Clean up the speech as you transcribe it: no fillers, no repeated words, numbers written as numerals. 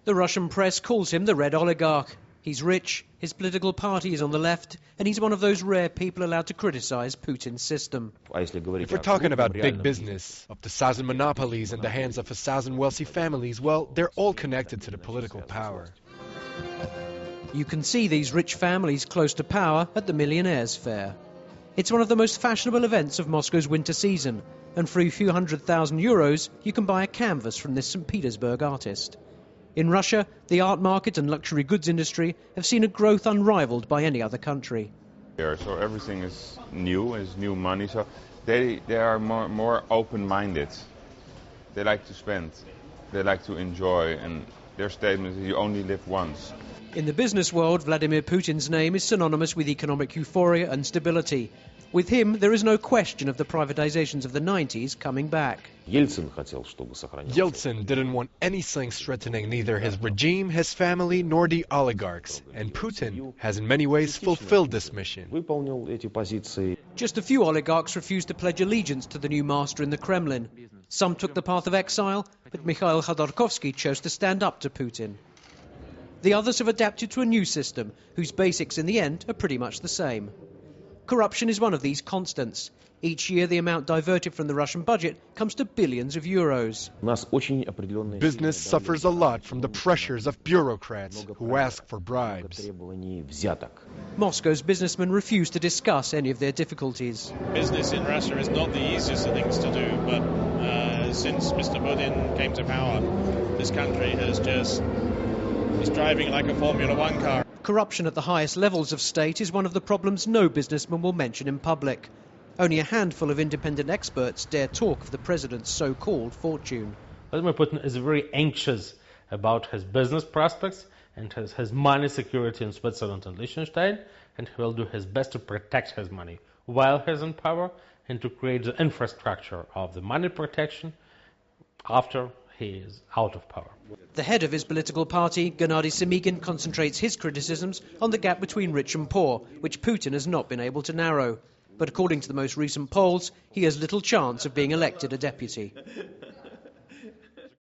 The Russian press calls him the Red Oligarch. He's rich, his political party is on the left, and he's one of those rare people allowed to criticize Putin's system. If we're talking about big business, of the 1,000 monopolies in the hands of 1,000 wealthy families, well, they're all connected to the political power. You can see these rich families close to power at the Millionaires' Fair. It's one of the most fashionable events of Moscow's winter season, and for a few €100,000 you can buy a canvas from this St. Petersburg artist. In Russia, the art market and luxury goods industry have seen a growth unrivaled by any other country. So everything is new money, so they are more open-minded. They like to spend, they like to enjoy, and their statement is you only live once. In the business world, Vladimir Putin's name is synonymous with economic euphoria and stability. With him, there is no question of the privatizations of the 90s coming back. Yeltsin didn't want anything threatening neither his regime, his family, nor the oligarchs. And Putin has in many ways fulfilled this mission. Just a few oligarchs refused to pledge allegiance to the new master in the Kremlin. Some took the path of exile, but Mikhail Khodorkovsky chose to stand up to Putin. The others have adapted to a new system, whose basics in the end are pretty much the same. Corruption is one of these constants. Each year the amount diverted from the Russian budget comes to billions of euros. Business suffers a lot from the pressures of bureaucrats who ask for bribes. Moscow's businessmen refuse to discuss any of their difficulties. Business in Russia is not the easiest of things to do, but since Mr. Putin came to power, this country is driving like a Formula One car. Corruption at the highest levels of state is one of the problems no businessman will mention in public. Only a handful of independent experts dare talk of the president's so-called fortune. Vladimir Putin is very anxious about his business prospects and his money security in Switzerland and Liechtenstein, and he will do his best to protect his money while he's in power and to create the infrastructure of the money protection after he is out of power. The head of his political party, Guennadi Semigin, concentrates his criticisms on the gap between rich and poor, which Putin has not been able to narrow. But according to the most recent polls, he has little chance of being elected a deputy.